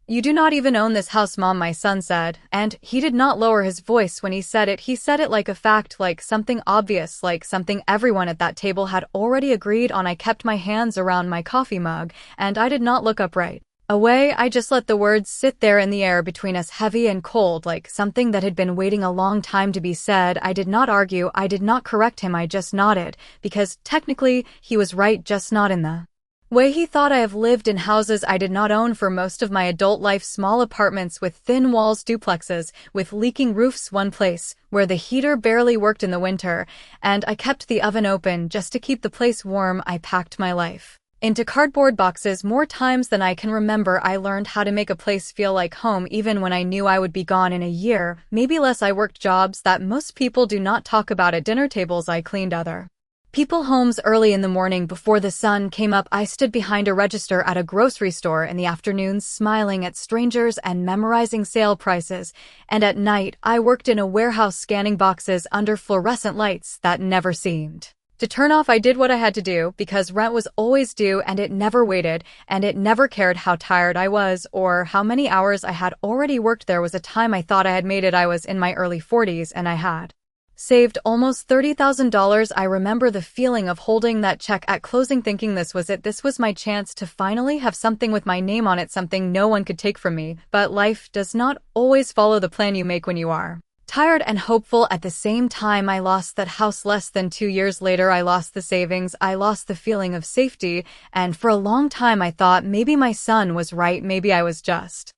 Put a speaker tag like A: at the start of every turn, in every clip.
A: "You do not even own this house, Mom," my son said, and he did not lower his voice when he said it. He said it like a fact, like something obvious, like something everyone at that table had already agreed on. I kept my hands around my coffee mug, and I did not look up right away. I just let the words sit there in the air between us, heavy and cold, like something that had been waiting a long time to be said. I did not argue, I did not correct him, I just nodded, because technically he was right, just not in the way he thought. I have lived in houses I did not own for most of my adult life, small apartments with thin walls, duplexes with leaking roofs, one place where the heater barely worked in the winter, and I kept the oven open just to keep the place warm. I packed my life into cardboard boxes more times than I can remember. I learned how to make a place feel like home even when I knew I would be gone in a year, maybe less. I worked jobs that most people do not talk about at dinner tables. I cleaned other people homes early in the morning before the sun came up. I stood behind a register at a grocery store in the afternoons, smiling at strangers and memorizing sale prices. And at night, I worked in a warehouse scanning boxes under fluorescent lights that never seemed to turn off. I did what I had to do because rent was always due, and it never waited, and it never cared how tired I was or how many hours I had already worked. There was a time I thought I had made it. I was in my early 40s and I had saved almost $30,000. I remember the feeling of holding that check at closing, thinking this was it. This was my chance to finally have something with my name on it, something no one could take from me. But life does not always follow the plan you make when you are tired and hopeful at the same time. I lost that house less than 2 years later. I lost the savings. I lost the feeling of safety. And for a long time I thought maybe my son was right. Maybe I was just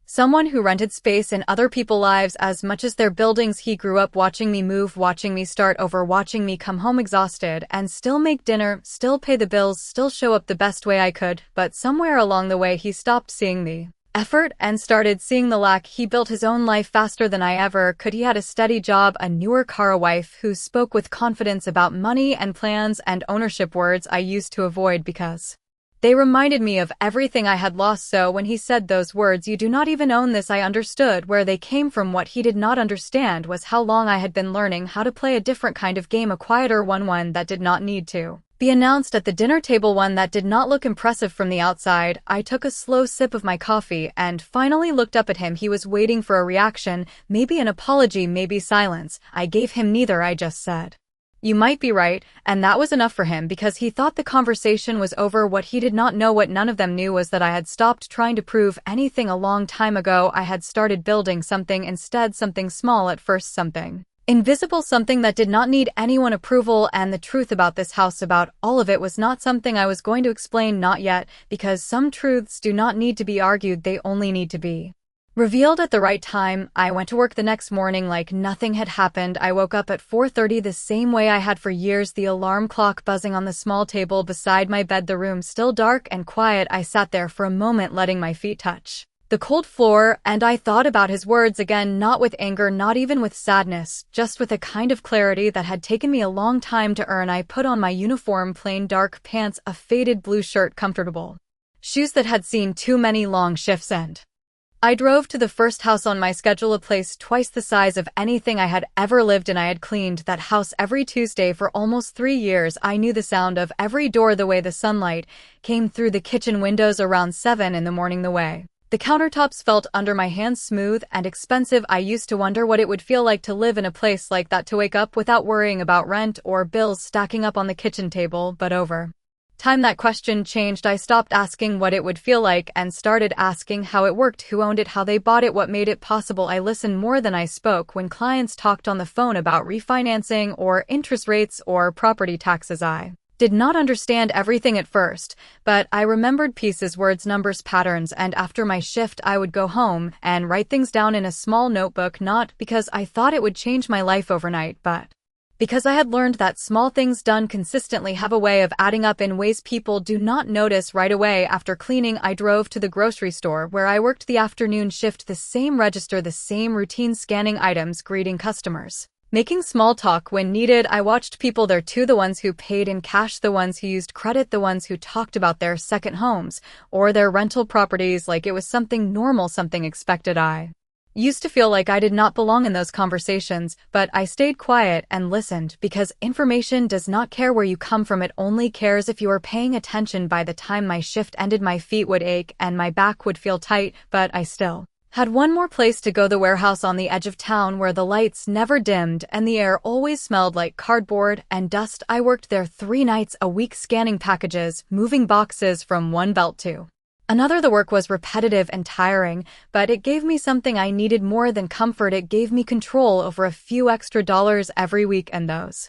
A: someone who rented space in other people's lives as much as their buildings. He grew up watching me move, watching me start over, watching me come home exhausted and still make dinner, still pay the bills, still show up the best way I could. But somewhere along the way he stopped seeing the effort and started seeing the lack. He built his own life faster than I ever could. He had a steady job, a newer car, a wife who spoke with confidence about money and plans and ownership, words I used to avoid because they reminded me of everything I had lost. So when he said those words, "You do not even own this," I understood where they came from. What he did not understand was how long I had been learning how to play a different kind of game, a quieter one that did not need to be announced at the dinner table, one that did not look impressive from the outside. I took a slow sip of my coffee and finally looked up at him. He was waiting for a reaction, maybe an apology, maybe silence. I gave him neither. I just said, "You might be right," and that was enough for him because he thought the conversation was over. What he did not know, what none of them knew, was that I had stopped trying to prove anything a long time ago. I had started building something instead, something small at first, something invisible, something that did not need anyone's approval. And the truth about this house, about all of it, was not something I was going to explain, not yet, because some truths do not need to be argued, they only need to be revealed at the right time. I went to work the next morning like nothing had happened. I woke up at 4:30 the same way I had for years, the alarm clock buzzing on the small table beside my bed, the room still dark and quiet. I sat there for a moment, letting my feet touch the cold floor, and I thought about his words again, not with anger, not even with sadness, just with a kind of clarity that had taken me a long time to earn. I put on my uniform, plain dark pants, a faded blue shirt, comfortable shoes that had seen too many long shifts, and I drove to the first house on my schedule, a place twice the size of anything I had ever lived in. I had cleaned that house every Tuesday for almost 3 years. I knew the sound of every door, the way the sunlight came through the kitchen windows around 7 in the morning, the way the countertops felt under my hands, smooth and expensive. I used to wonder what it would feel like to live in a place like that, to wake up without worrying about rent or bills stacking up on the kitchen table. But over time that question changed. I stopped asking what it would feel like and started asking how it worked, who owned it, how they bought it, what made it possible. I listened more than I spoke. When clients talked on the phone about refinancing or interest rates or property taxes, I did not understand everything at first, but I remembered pieces, words, numbers, patterns, and after my shift I would go home and write things down in a small notebook, not because I thought it would change my life overnight, but because I had learned that small things done consistently have a way of adding up in ways people do not notice right away. After cleaning, I drove to the grocery store where I worked the afternoon shift, the same register, the same routine, scanning items, greeting customers, making small talk when needed. I watched people there too, the ones who paid in cash, the ones who used credit, the ones who talked about their second homes or their rental properties like it was something normal, something expected. I Used to feel like I did not belong in those conversations, but I stayed quiet and listened because information does not care where you come from, it only cares if you are paying attention. By the time my shift ended, my feet would ache and my back would feel tight, but I still had one more place to go, the warehouse on the edge of town where the lights never dimmed and the air always smelled like cardboard and dust. I worked there 3 nights a week, scanning packages, moving boxes from one belt to another. The work was repetitive and tiring, but it gave me something I needed more than comfort. It gave me control over a few extra dollars every week, and those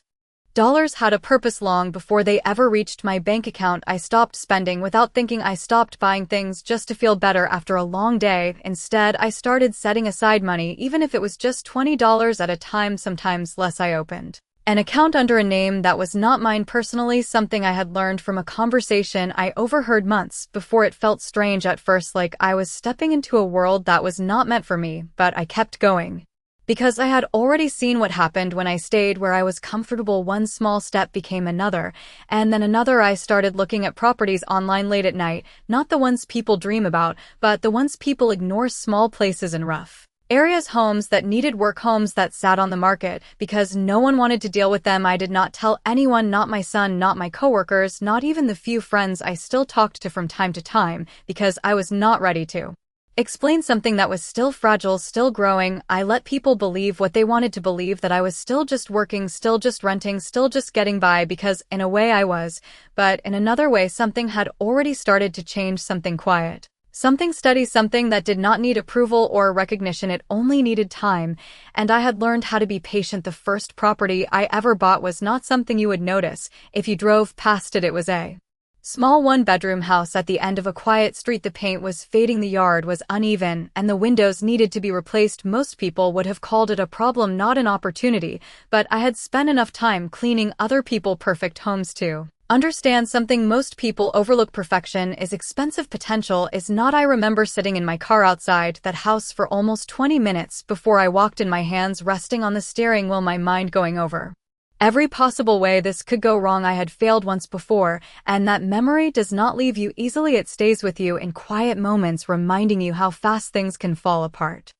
A: dollars had a purpose. Long before they ever reached my bank account, I stopped spending without thinking. I stopped buying things just to feel better after a long day. Instead, I started setting aside money, even if it was just $20 at a time, sometimes less. I opened an account under a name that was not mine personally, something I had learned from a conversation I overheard months before. It felt strange at first, like I was stepping into a world that was not meant for me, but I kept going. Because I had already seen what happened when I stayed where I was comfortable. One small step became another, and then another. I started looking at properties online late at night, not the ones people dream about, but the ones people ignore. Small places in rough areas, homes that needed work, homes that sat on the market because no one wanted to deal with them. I did not tell anyone, not my son, not my coworkers, not even the few friends I still talked to from time to time, because I was not ready to explain something that was still fragile, still growing. I let people believe what they wanted to believe, that I was still just working, still just renting, still just getting by, because in a way I was, but in another way something had already started to change, something quiet, something steady, something that did not need approval or recognition. It only needed time, and I had learned how to be patient. The first property I ever bought was not something you would notice if you drove past it. It was a small one-bedroom house at the end of a quiet street. The paint was fading, the yard was uneven, and the windows needed to be replaced. Most people would have called it a problem, not an opportunity, but I had spent enough time cleaning other people's perfect homes to understand something most people overlook: perfection is expensive, potential is not. I remember sitting in my car outside that house for almost 20 minutes before I walked in, my hands resting on the steering wheel, my mind going over every possible way this could go wrong. I had failed once before, and that memory does not leave you easily. It stays with you in quiet moments, reminding you how fast things can fall apart.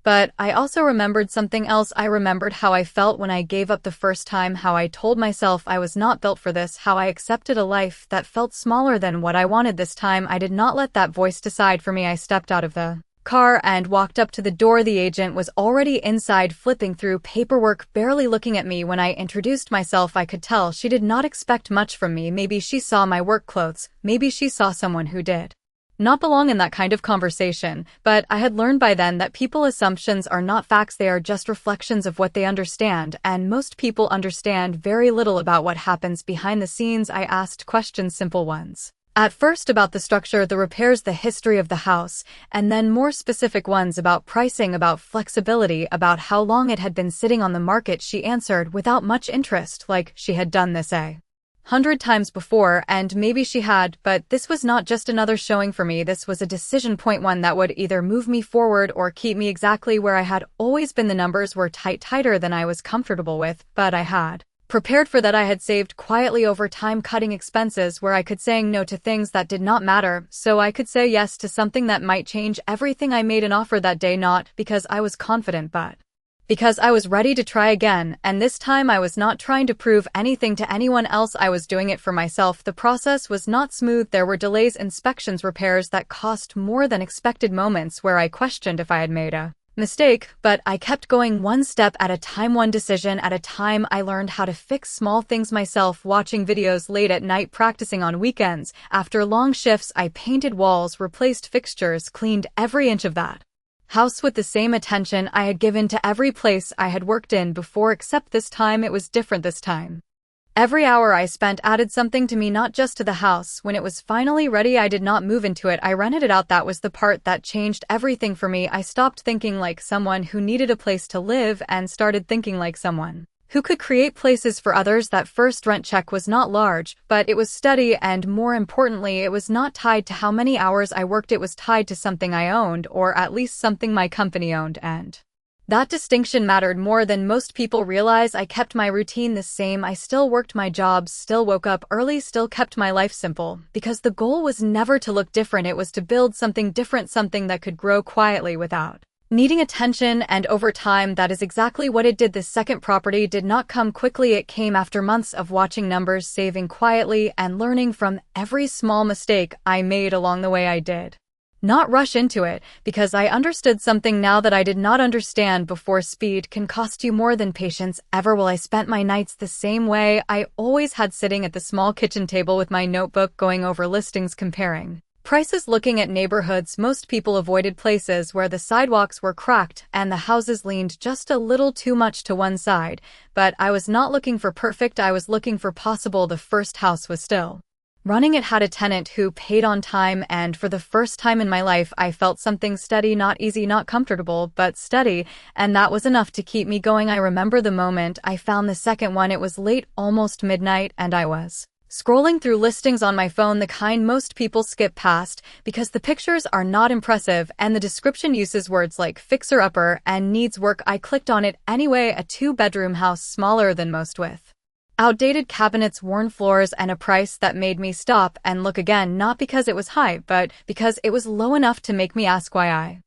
A: But I also remembered something else. I remembered how I felt when I gave up the first time, how I told myself I was not built for this, how I accepted a life that felt smaller than what I wanted. This time, I did not let that voice decide for me. I stepped out of the car and walked up to the door. The agent was already inside, flipping through paperwork, barely looking at me. When I introduced myself, I could tell she did not expect much from me. Maybe she saw my work clothes, maybe she saw someone who did not belong in that kind of conversation, but I had learned by then that people's assumptions are not facts, they are just reflections of what they understand, and most people understand very little about what happens behind the scenes. I asked questions, simple ones at first, about the structure, the repairs, the history of the house, and then more specific ones about pricing, about flexibility, about how long it had been sitting on the market. She answered without much interest, like she had done this 100 times before, and maybe she had, but this was not just another showing for me. This was a decision point, one that would either move me forward or keep me exactly where I had always been. The numbers were tighter than I was comfortable with, but I had prepared for that. I had saved quietly over time, cutting expenses where I could, saying no to things that did not matter, so I could say yes to something that might change everything. I made an offer that day, not because I was confident, but because I was ready to try again, and this time I was not trying to prove anything to anyone else. I was doing it for myself. The process was not smooth. There were delays, inspections, repairs that cost more than expected, moments where I questioned if I had made a mistake, but I kept going, one step at a time, one decision at a time. I learned how to fix small things myself, watching videos late at night, practicing on weekends. After long shifts, I painted walls, replaced fixtures, cleaned every inch of that house with the same attention I had given to every place I had worked in before, except this time it was different. This time, every hour I spent added something to me, not just to the house. When it was finally ready, I did not move into it. I rented it out. That was the part that changed everything for me. I stopped thinking like someone who needed a place to live and started thinking like someone who could create places for others. That first rent check was not large, but it was steady, and more importantly, it was not tied to how many hours I worked. It was tied to something I owned, or at least something my company owned, and that distinction mattered more than most people realize. I kept my routine the same. I still worked my jobs, still woke up early, still kept my life simple, because the goal was never to look different. It was to build something different, something that could grow quietly without needing attention, and over time, that is exactly what it did. The second property did not come quickly. It came after months of watching numbers, saving quietly, and learning from every small mistake I made along the way. I did not rush into it, because I understood something now that I did not understand before. Speed can cost you more than patience ever will. I spent my nights the same way I always had, sitting at the small kitchen table with my notebook, going over listings, comparing prices, looking at neighborhoods. Most people avoided places where the sidewalks were cracked and the houses leaned just a little too much to one side, but I was not looking for perfect, I was looking for possible. The first house was still running. It had a tenant who paid on time, and for the first time in my life, I felt something steady, not easy, not comfortable, but steady, and that was enough to keep me going. I remember the moment I found the second one. It was late, almost midnight, and I was scrolling through listings on my phone, the kind most people skip past because the pictures are not impressive and the description uses words like fixer-upper and needs work. I clicked on it anyway. A two-bedroom house, smaller than most, with outdated cabinets, worn floors, and a price that made me stop and look again, not because it was high, but because it was low enough to make me ask why. I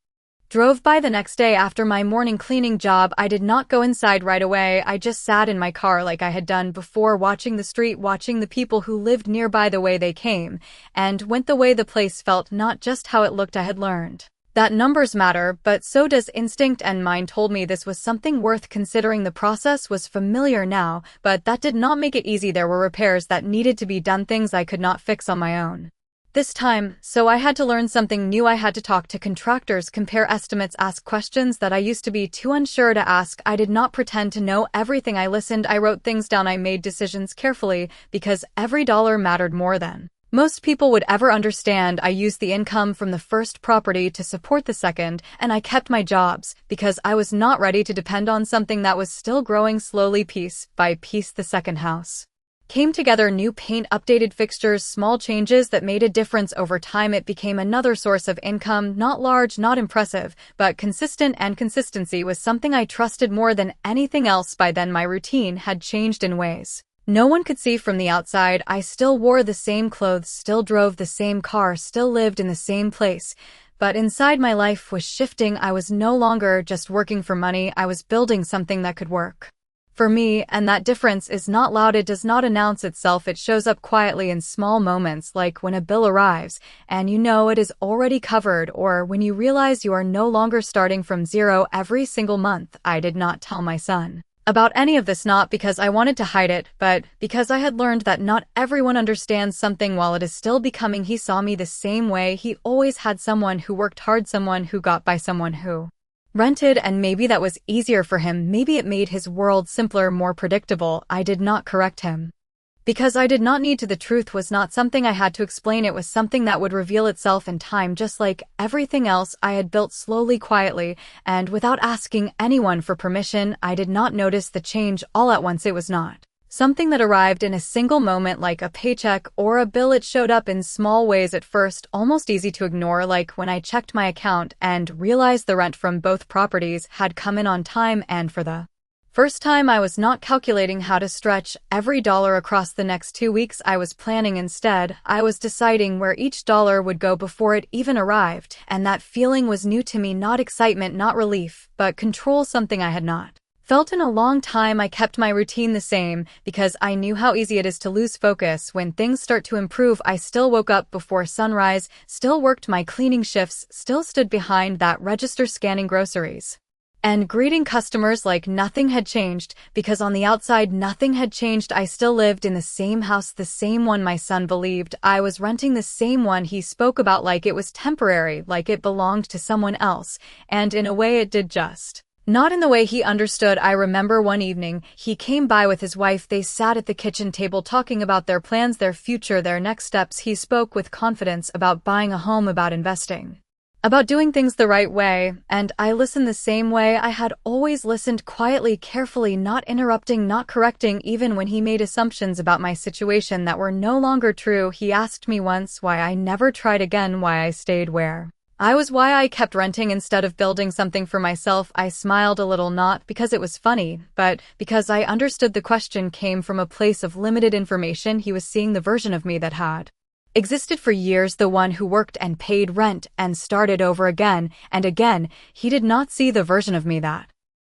A: drove by the next day after my morning cleaning job. I did not go inside right away. I just sat in my car like I had done before, watching the street, watching the people who lived nearby, the way they came and went, the way the place felt, not just how it looked. I had learned that numbers matter, but so does instinct, and mine told me this was something worth considering. The process was familiar now, but that did not make it easy. There were repairs that needed to be done, things I could not fix on my own this time, so I had to learn something new. I had to talk to contractors, compare estimates, ask questions that I used to be too unsure to ask. I did not pretend to know everything. I listened, I wrote things down, I made decisions carefully because every dollar mattered more than most people would ever understand. I used the income from the first property to support the second, and I kept my jobs because I was not ready to depend on something that was still growing slowly. Piece by piece, the second house came together. New paint, updated fixtures, small changes that made a difference over time. It became another source of income, not large, not impressive, but consistent, and consistency was something I trusted more than anything else. By then, my routine had changed in ways no one could see from the outside. I still wore the same clothes, still drove the same car, still lived in the same place, but inside, my life was shifting. I was no longer just working for money, I was building something that could work for me, and that difference is not loud. It does not announce itself. It shows up quietly in small moments, like when a bill arrives and you know it is already covered, or when you realize you are no longer starting from zero every single month. I did not tell my son about any of this, not because I wanted to hide it, but because I had learned that not everyone understands something while it is still becoming. He saw me the same way. He always had someone who worked hard, someone who got by, someone who rented, and maybe that was easier for him. Maybe it made his world simpler, more predictable. I did not correct him because I did not need to. The truth was not something I had to explain. It was something that would reveal itself in time. Just like everything else I had built, slowly, quietly, and without asking anyone for permission. I did not notice the change all at once. It was not something that arrived in a single moment like a paycheck or a bill. It showed up in small ways at first, almost easy to ignore, like when I checked my account and realized the rent from both properties had come in on time, and for the first time I was not calculating how to stretch every dollar across the next 2 weeks. I was planning instead. I was deciding where each dollar would go before it even arrived, and that feeling was new to me. Not excitement, not relief, but control, something I had not felt in a long time. I kept my routine the same because I knew how easy it is to lose focus when things start to improve. I still woke up before sunrise, still worked my cleaning shifts, still stood behind that register scanning groceries and greeting customers like nothing had changed, because on the outside nothing had changed. I still lived in the same house, the same one my son believed I was renting, the same one he spoke about like it was temporary, like it belonged to someone else, and in a way it did, just not in the way he understood. I remember one evening, he came by with his wife. They sat at the kitchen table talking about their plans, their future, their next steps. He spoke with confidence about buying a home, about investing, about doing things the right way, and I listened the same way I had always listened, quietly, carefully, not interrupting, not correcting, even when he made assumptions about my situation that were no longer true. He asked me once why I never tried again, why I stayed where I was, why I kept renting instead of building something for myself. I smiled a little, not because it was funny, but because I understood the question came from a place of limited information. He was seeing the version of me that had existed for years, the one who worked and paid rent and started over again and again. He did not see the version of me that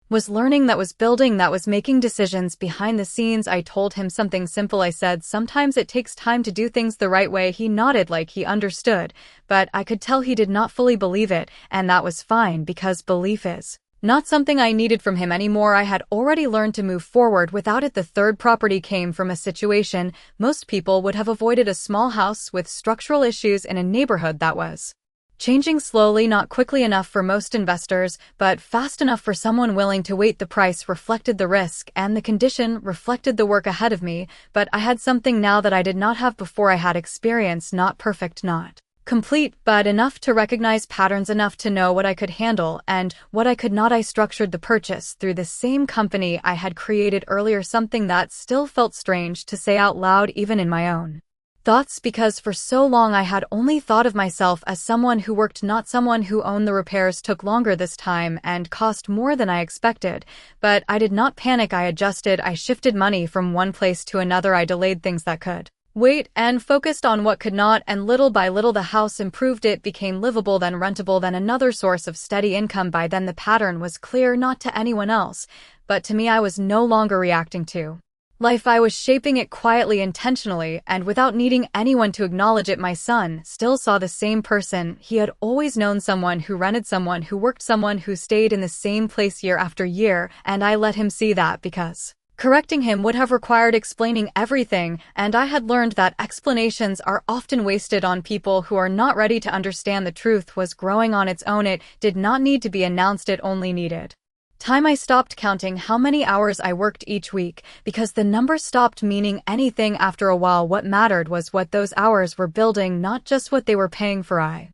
A: was learning, that was building, that was making decisions behind the scenes. I told him something simple. I said, sometimes it takes time to do things the right way. He nodded like he understood, but I could tell he did not fully believe it, and that was fine because belief is not something I needed from him anymore. I had already learned to move forward without it. The third property came from a situation most people would have avoided, a small house with structural issues in a neighborhood that was changing slowly, not quickly enough for most investors, but fast enough for someone willing to wait. The price reflected the risk, and the condition reflected the work ahead of me, but I had something now that I did not have before. I had experience, not perfect, not complete, but enough to recognize patterns, enough to know what I could handle and what I could not. I structured the purchase through the same company I had created earlier, something that still felt strange to say out loud even in my own thoughts, because for so long I had only thought of myself as someone who worked, not someone who owned. The repairs took longer this time and cost more than I expected, but I did not panic. I adjusted. I shifted money from one place to another. I delayed things that could wait and focused on what could not, and little by little the house improved. It became livable, then rentable, then another source of steady income. By then the pattern was clear, not to anyone else, but to me. I was no longer reacting to life. I was shaping it quietly, intentionally, and without needing anyone to acknowledge it. My son still saw the same person. He had always known someone who rented, someone who worked, someone who stayed in the same place year after year, and I let him see that because correcting him would have required explaining everything, and I had learned that explanations are often wasted on people who are not ready to understand. The truth was growing on its own. It did not need to be announced, it only needed time. I stopped counting how many hours I worked each week, because the number stopped meaning anything after a while. What mattered was what those hours were building, not just what they were paying for. I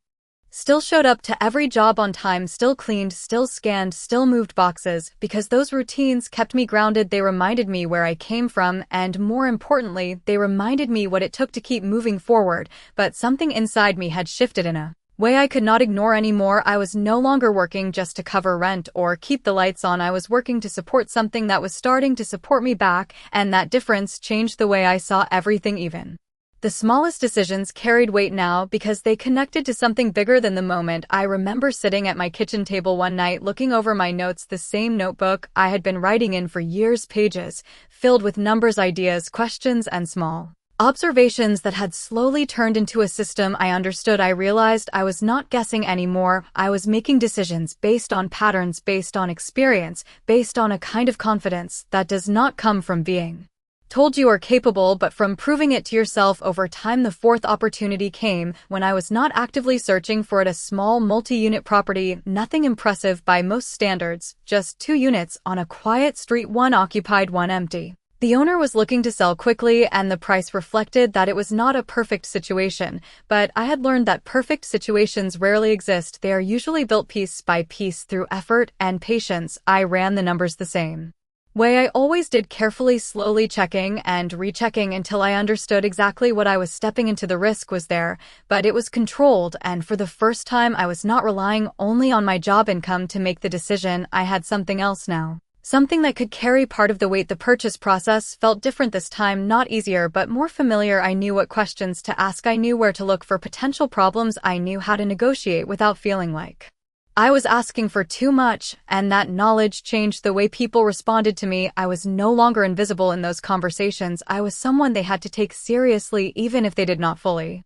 A: still showed up to every job on time, still cleaned, still scanned, still moved boxes, because those routines kept me grounded. They reminded me where I came from, and more importantly, they reminded me what it took to keep moving forward. But something inside me had shifted in a way I could not ignore anymore. I was no longer working just to cover rent or keep the lights on. I was working to support something that was starting to support me back, and that difference changed the way I saw everything. Even the smallest decisions carried weight now because they connected to something bigger than the moment. I remember sitting at my kitchen table one night, looking over my notes, the same notebook I had been writing in for years, pages filled with numbers, ideas, questions, and small observations that had slowly turned into a system I understood. I realized I was not guessing anymore. I was making decisions based on patterns, based on experience, based on a kind of confidence that does not come from being told you are capable, but from proving it to yourself over time. The fourth opportunity came when I was not actively searching for it. A small multi-unit property, nothing impressive by most standards, just 2 units on a quiet street, one occupied, one empty. The owner was looking to sell quickly, and the price reflected that it was not a perfect situation, but I had learned that perfect situations rarely exist. They are usually built piece by piece through effort and patience. I ran the numbers the same way I always did, carefully, slowly, checking and rechecking until I understood exactly what I was stepping into. The risk was there, but it was controlled, and for the first time I was not relying only on my job income to make the decision. I had something else now. Something that could carry part of the weight. The purchase process felt different this time, not easier but more familiar. I knew what questions to ask, I knew where to look for potential problems, I knew how to negotiate without feeling like I was asking for too much, and that knowledge changed the way people responded to me. I was no longer invisible in those conversations. I was someone they had to take seriously, even if they did not fully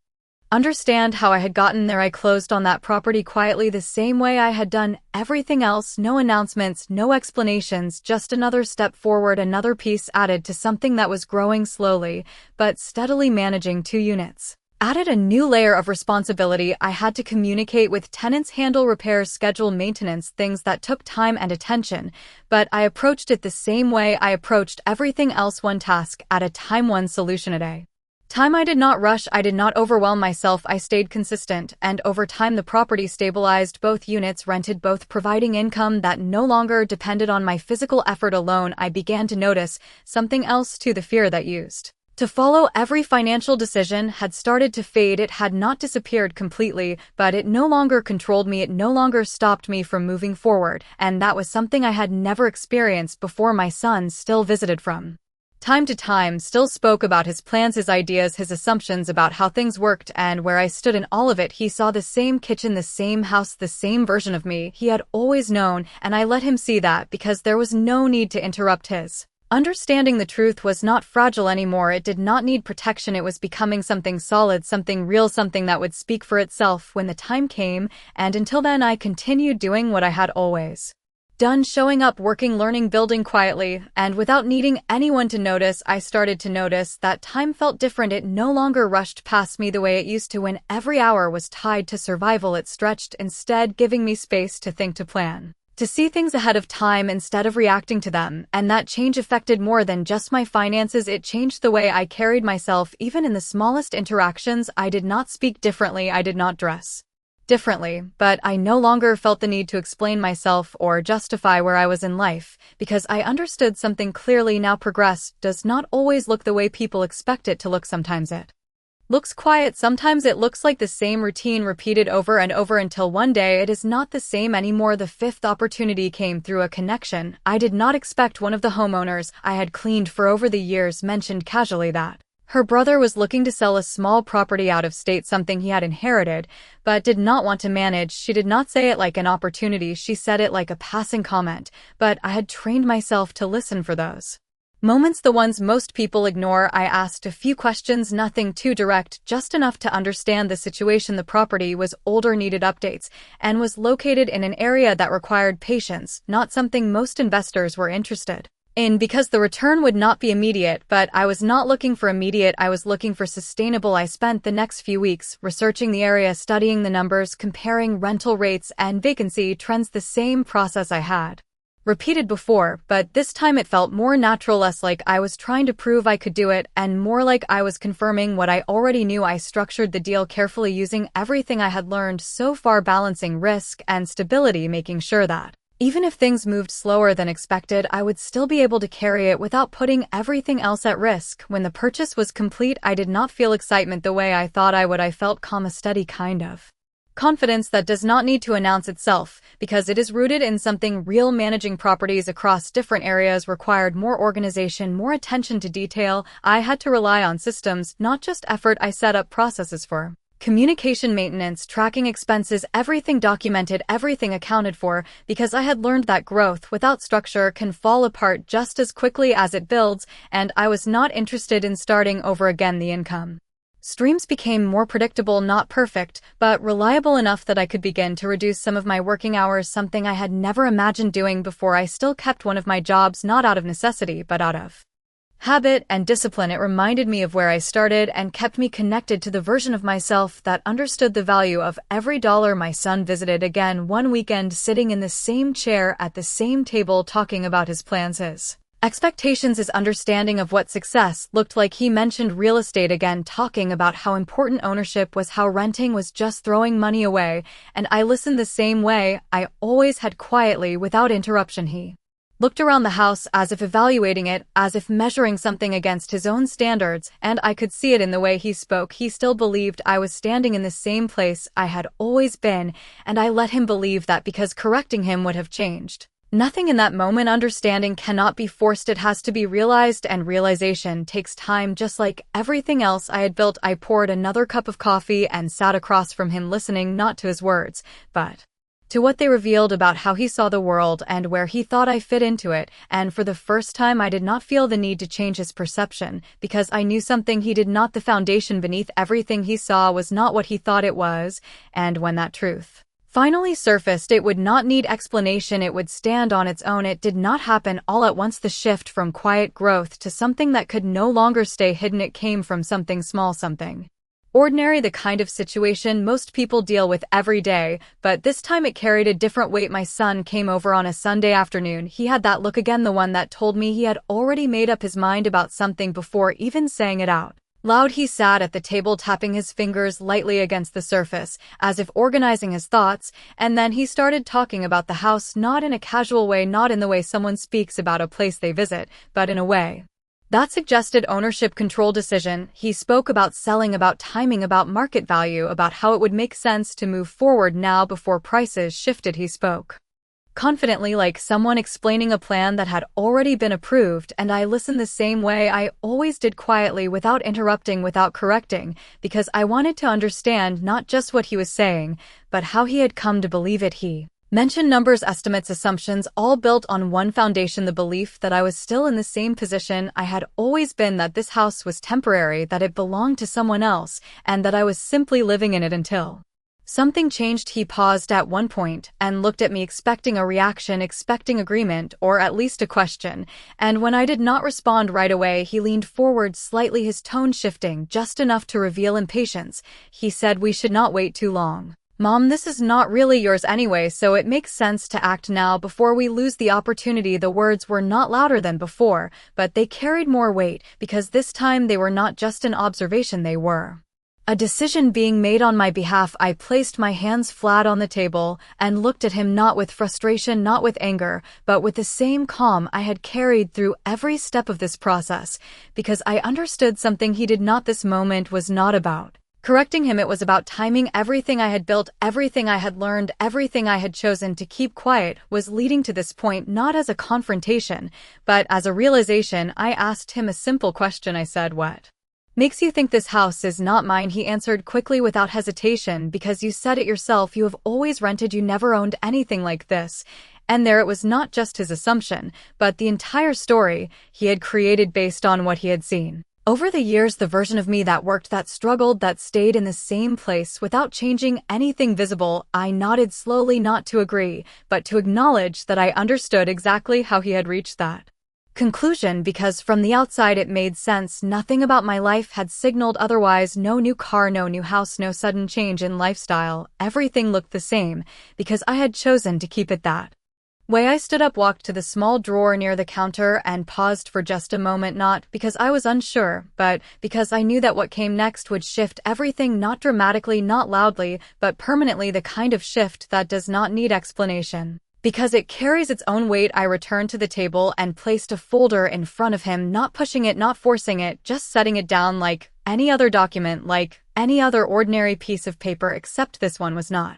A: understand how I had gotten there. I closed on that property quietly, the same way I had done everything else. No announcements, no explanations, just another step forward, another piece added to something that was growing slowly, but steadily. Managing 2 units added a new layer of responsibility. I had to communicate with tenants, handle repairs, schedule maintenance, things that took time and attention, but I approached it the same way I approached everything else, one task at a time, one solution a day. I did not rush, I did not overwhelm myself, I stayed consistent, and over time the property stabilized. Both units rented, both providing income that no longer depended on my physical effort alone. I began to notice something else too. The fear that used to follow every financial decision had started to fade. It had not disappeared completely, but it no longer controlled me. It no longer stopped me from moving forward, and that was something I had never experienced before. My son still visited from Time to time, still spoke about his plans, his ideas, his assumptions about how things worked, and where I stood in all of it. He saw the same kitchen, the same house, the same version of me he had always known, and I let him see that because there was no need to interrupt his understanding. The truth was not fragile anymore. It did not need protection. It was becoming something solid, something real, something that would speak for itself when the time came, and until then I continued doing what I had always done, showing up, working, learning, building quietly, and without needing anyone to notice. I started to notice that time felt different. It no longer rushed past me the way it used to when every hour was tied to survival. It stretched, instead giving me space to think, to plan, to see things ahead of time instead of reacting to them. And that change affected more than just my finances. It changed the way I carried myself. Even in the smallest interactions, I did not speak differently, I did not dress differently, but I no longer felt the need to explain myself or justify where I was in life, because I understood something clearly now. Progress does not always look the way people expect it to look. Sometimes it looks quiet, sometimes it looks like the same routine repeated over and over until one day it is not the same anymore. The fifth opportunity came through a connection I did not expect. One of the homeowners I had cleaned for over the years mentioned casually that her brother was looking to sell a small property out of state, something he had inherited, but did not want to manage. She did not say it like an opportunity, she said it like a passing comment, but I had trained myself to listen for those moments, the ones most people ignore. I asked a few questions, nothing too direct, just enough to understand the situation. The property was older, needed updates, and was located in an area that required patience, not something most investors were interested in because the return would not be immediate. But I was not looking for immediate, I was looking for sustainable. I spent the next few weeks researching the area, studying the numbers, comparing rental rates and vacancy trends, the same process I had repeated before, but this time it felt more natural, less like I was trying to prove I could do it, and more like I was confirming what I already knew. I structured the deal carefully, using everything I had learned so far, balancing risk and stability, making sure that even if things moved slower than expected, I would still be able to carry it without putting everything else at risk. When the purchase was complete, I did not feel excitement the way I thought I would. I felt calm, a steady kind of confidence that does not need to announce itself, because it is rooted in something real. Managing properties across different areas required more organization, more attention to detail. I had to rely on systems, not just effort. I set up processes for communication, maintenance, tracking expenses, everything documented, everything accounted for, because I had learned that growth without structure can fall apart just as quickly as it builds, and I was not interested in starting over again. The income streams became more predictable, not perfect, but reliable enough that I could begin to reduce some of my working hours, something I had never imagined doing before. I still kept one of my jobs, not out of necessity, but out of habit and discipline. It reminded me of where I started and kept me connected to the version of myself that understood the value of every dollar. My son visited again one weekend, sitting in the same chair at the same table, talking about his plans, his expectations, his understanding of what success looked like. He mentioned real estate again, talking about how important ownership was, how renting was just throwing money away, and I listened the same way I always had, quietly, without interruption. He looked around the house as if evaluating it, as if measuring something against his own standards, and I could see it in the way he spoke. He still believed I was standing in the same place I had always been, and I let him believe that because correcting him would have changed nothing in that moment. Understanding cannot be forced, it has to be realized, and realization takes time, just like everything else I had built. I poured another cup of coffee and sat across from him, listening not to his words, but to what they revealed about how he saw the world and where he thought I fit into it. And for the first time, I did not feel the need to change his perception, because I knew something he did not. The foundation beneath everything he saw was not what he thought it was, and when that truth finally surfaced, it would not need explanation, it would stand on its own. It did not happen all at once. The shift from quiet growth to something that could no longer stay hidden, it came from something small, something ordinary, the kind of situation most people deal with every day, but this time it carried a different weight. My son came over on a Sunday afternoon. He had that look again, the one that told me he had already made up his mind about something before even saying it out loud. He sat at the table, tapping his fingers lightly against the surface, as if organizing his thoughts, and then he started talking about the house, not in a casual way, not in the way someone speaks about a place they visit, but in a way that suggested ownership, control, decision. He spoke about selling, about timing, about market value, about how it would make sense to move forward now before prices shifted. He spoke confidently like someone explaining a plan that had already been approved, and I listened the same way I always did, quietly, without interrupting, without correcting, because I wanted to understand not just what he was saying, but how he had come to believe it. He mentioned numbers, estimates, assumptions, all built on one foundation: the belief that I was still in the same position I had always been, that this house was temporary, that it belonged to someone else, and that I was simply living in it until something changed. He paused at one point and looked at me, expecting a reaction, expecting agreement, or at least a question, and when I did not respond right away, he leaned forward slightly, his tone shifting just enough to reveal impatience. He said, "We should not wait too long. Mom, this is not really yours anyway, so it makes sense to act now before we lose the opportunity." The words were not louder than before, but they carried more weight, because this time they were not just an observation, they were a decision being made on my behalf. I placed my hands flat on the table and looked at him, not with frustration, not with anger, but with the same calm I had carried through every step of this process, because I understood something he did not. This moment was not about correcting him, it was about timing. Everything I had built, everything I had learned, everything I had chosen to keep quiet was leading to this point, not as a confrontation, but as a realization. I asked him a simple question. I said, "What makes you think this house is not mine?" He answered quickly, without hesitation, "Because you said it yourself. You have always rented. You never owned anything like this." And there it was, not just his assumption, but the entire story he had created based on what he had seen over the years, the version of me that worked, that struggled, that stayed in the same place without changing anything visible. I nodded slowly, not to agree, but to acknowledge that I understood exactly how he had reached that conclusion, because from the outside it made sense. Nothing about my life had signaled otherwise. No new car, no new house, no sudden change in lifestyle. Everything looked the same, because I had chosen to keep it that way. I stood up, walked to the small drawer near the counter, and paused for just a moment, not because I was unsure, but because I knew that what came next would shift everything, not dramatically, not loudly, but permanently, the kind of shift that does not need explanation, because it carries its own weight. I returned to the table and placed a folder in front of him, not pushing it, not forcing it, just setting it down like any other document, like any other ordinary piece of paper, except this one was not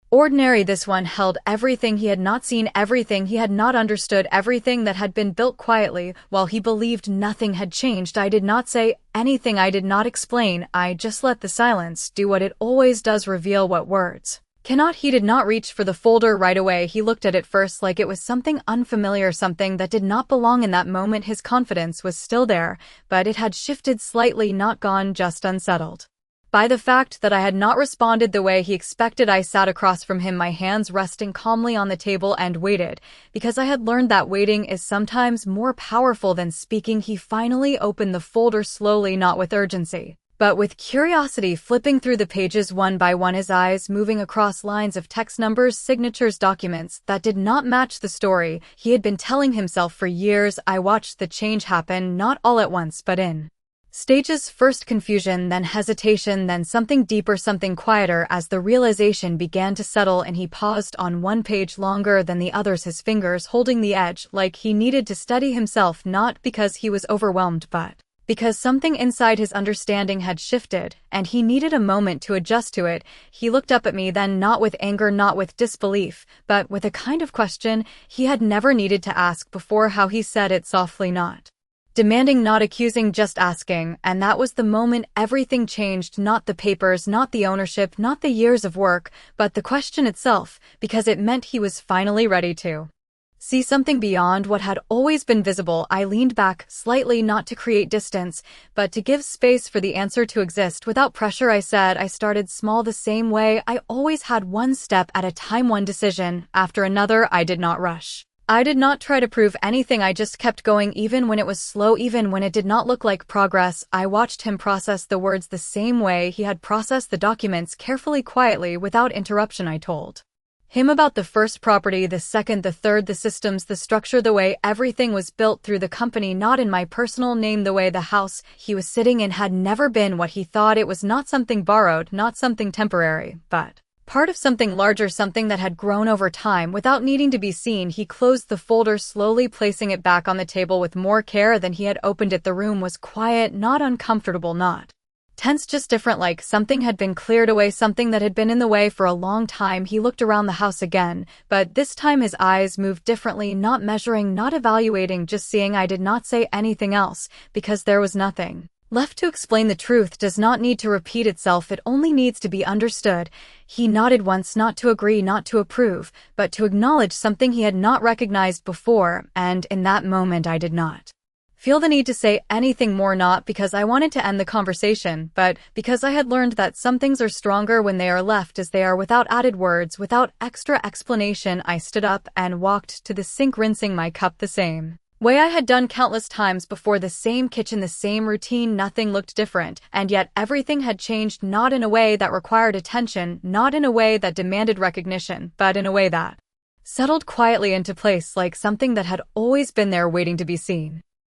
A: ordinary. This one held everything he had not seen, everything he had not understood, everything that had been built quietly while he believed nothing had changed. I did not say anything. I did not explain. I just let the silence do what it always does, reveal what words cannot. He did not reach for the folder right away. He looked at it first like it was something unfamiliar, something that did not belong. In that moment, his confidence was still there, but it had shifted slightly, not gone, just unsettled by the fact that I had not responded the way he expected. I sat across from him, my hands resting calmly on the table, and waited, because I had learned that waiting is sometimes more powerful than speaking. He finally opened the folder slowly, not with urgency, but with curiosity, flipping through the pages one by one, his eyes moving across lines of text, numbers, signatures, documents that did not match the story he had been telling himself for years. I watched the change happen, not all at once, but in stages. First confusion, then hesitation, then something deeper, something quieter. As the realization began to settle and he paused on one page longer than the others, his fingers holding the edge, like he needed to steady himself, not because he was overwhelmed, but because something inside his understanding had shifted, and he needed a moment to adjust to it. He looked up at me then, not with anger, not with disbelief, but with a kind of question he had never needed to ask before. How he said it softly, not demanding, not accusing, just asking. And that was the moment everything changed. Not the papers, not the ownership, not the years of work, but the question itself, because it meant he was finally ready to see something beyond what had always been visible. I leaned back slightly, not to create distance, but to give space for the answer to exist without pressure. I said, "I started small, the same way I always had, one step at a time, one decision after another. I did not rush. I did not try to prove anything. I just kept going, even when it was slow, even when it did not look like progress." I watched him process the words the same way he had processed the documents, carefully, quietly, without interruption. I told him about the first property, the second, the third, the systems, the structure, the way everything was built through the company, not in my personal name, the way the house he was sitting in had never been what he thought it was, not something borrowed, not something temporary, but part of something larger, something that had grown over time without needing to be seen. He closed the folder slowly, placing it back on the table with more care than he had opened it. The room was quiet, not uncomfortable, not Tense, just different, like something had been cleared away, something that had been in the way for a long time. He looked around the house again, but this time his eyes moved differently, not measuring, not evaluating, just seeing. I did not say anything else, because there was nothing left to explain. The truth does not need to repeat itself, it only needs to be understood. He nodded once, not to agree, not to approve, but to acknowledge something he had not recognized before, and in that moment I did not feel the need to say anything more, not because I wanted to end the conversation, but because I had learned that some things are stronger when they are left as they are, without added words, without extra explanation. I stood up and walked to the sink, rinsing my cup the same way I had done countless times before. The same kitchen, the same routine, nothing looked different, and yet everything had changed, not in a way that required attention, not in a way that demanded recognition, but in a way that settled quietly into place, like something that had always been there waiting to be seen.